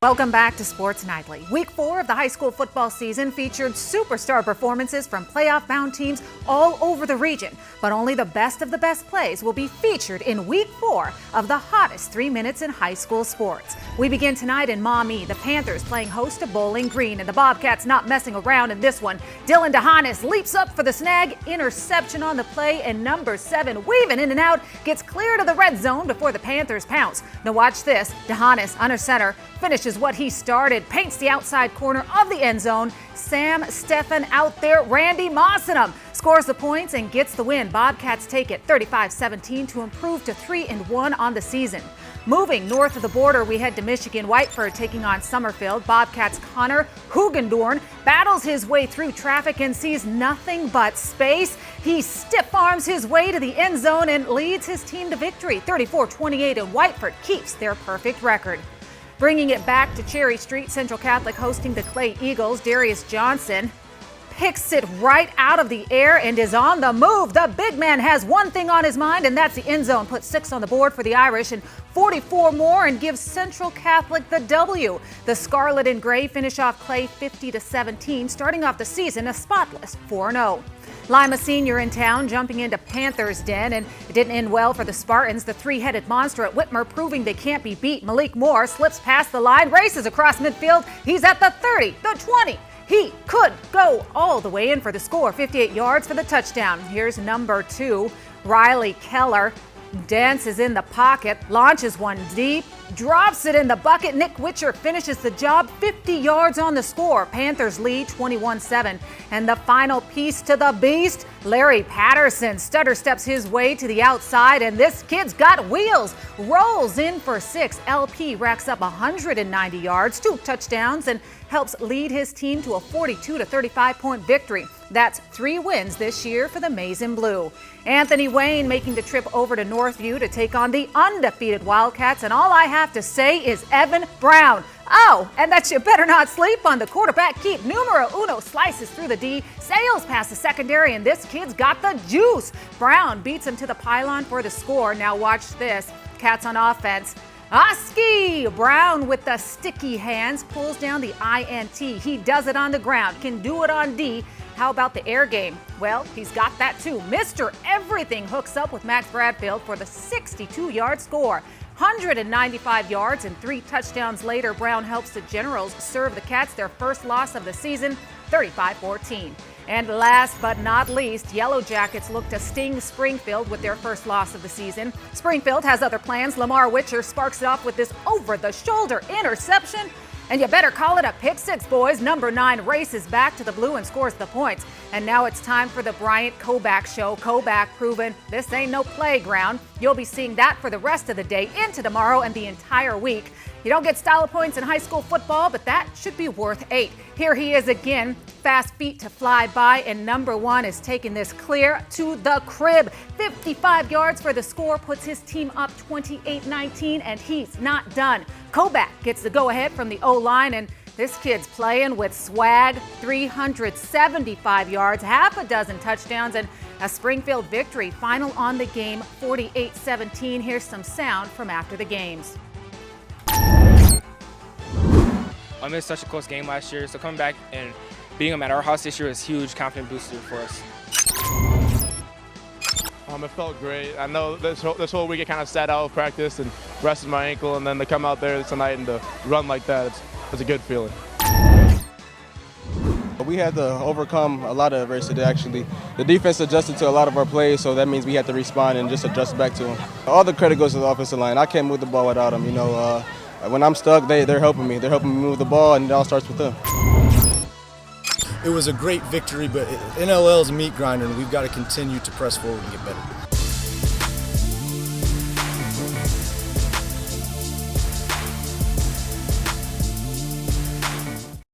Welcome back to Sports Nightly. Week 4 of the high school football season featured superstar performances from playoff-bound teams all over the region. But only the best of the best plays will be featured in Week 4 of the hottest 3 minutes in high school sports. We begin tonight in Maumee. The Panthers playing host to Bowling Green, and the Bobcats not messing around in this one. Dylan DeHanis leaps up for the snag, interception on the play, and number 7 weaving in and out gets clear to the red zone before the Panthers pounce. Now watch this. DeHanis under center finishes what he started, paints the outside corner of the end zone. Sam Steffen out there, Randy Mossingham scores the points and gets the win. Bobcats take it 35-17 to improve to 3-1 on the season. Moving north of the border, we head to Michigan. Whiteford taking on Summerfield. Bobcats' Connor Hugendorn battles his way through traffic and sees nothing but space. He stiff arms his way to the end zone and leads his team to victory. 34-28, and Whiteford keeps their perfect record. Bringing it back to Cherry Street, Central Catholic hosting the Clay Eagles. Darius Johnson picks it right out of the air and is on the move. The big man has one thing on his mind, and that's the end zone. Puts 6 on the board for the Irish and 44 more and gives Central Catholic the W. The Scarlet and Gray finish off Clay 50-17, starting off the season a spotless 4-0. Lima Senior in town, jumping into Panthers' den, and it didn't end well for the Spartans. The three-headed monster at Whitmer proving they can't be beat. Malik Moore slips past the line, races across midfield. He's at the 30, the 20. He could go all the way in for the score. 58 yards for the touchdown. Here's number 2, Riley Keller. Dances in the pocket, launches one deep, drops it in the bucket. Nick Witcher finishes the job, 50 yards on the score. Panthers lead 21-7. And the final piece to the beast, Larry Patterson stutter steps his way to the outside, and this kid's got wheels. Rolls in for 6. LP racks up 190 yards, 2 touchdowns, and helps lead his team to a 42-35 point victory. That's 3 wins this year for the Maize and Blue. Anthony Wayne making the trip over to Northview to take on the undefeated Wildcats, and all I have to say is Evan Brown. Oh, and that you better not sleep on. The quarterback keep numero uno slices through the D, sails past the secondary, and this kid's got the juice. Brown beats him to the pylon for the score. Now watch this. Cats on offense. Oski Brown with the sticky hands pulls down the INT. He does it on the ground, can do it on D. How about the air game? Well, he's got that too. Mr. Everything hooks up with Max Bradfield for the 62-yard score. 195 yards and 3 touchdowns later, Brown helps the Generals serve the Cats their first loss of the season, 35-14. And last but not least, Yellow Jackets look to sting Springfield with their first loss of the season. Springfield has other plans. Lamar Witcher sparks it off with this over-the-shoulder interception. And you better call it a pick 6, boys. Number 9 races back to the blue and scores the points. And now it's time for the Bryant Kobach show. Kobach proving this ain't no playground. You'll be seeing that for the rest of the day, into tomorrow and the entire week. You don't get style points in high school football, but that should be worth 8. Here he is again, fast feet to fly by, and number 1 is taking this clear to the crib. 55 yards for the score, puts his team up 28-19, and he's not done. Kobach gets the go-ahead from the O-line, and this kid's playing with swag. 375 yards, half a dozen touchdowns, and a Springfield victory. Final on the game, 48-17. Here's some sound from after the games. I missed such a close game last year, so coming back and beating them at our house this year was a huge confidence booster for us. It felt great. I know this whole week I kind of sat out of practice and rested my ankle, and then to come out there tonight and to run like that, it's a good feeling. We had to overcome a lot of adversity, actually. The defense adjusted to a lot of our plays, so that means we had to respond and just adjust back to them. All the credit goes to the offensive line. I can't move the ball without them. You know, when I'm stuck, they're helping me. They're helping me move the ball, and it all starts with them. It was a great victory, but NLL is a meat grinder, and we've got to continue to press forward and get better.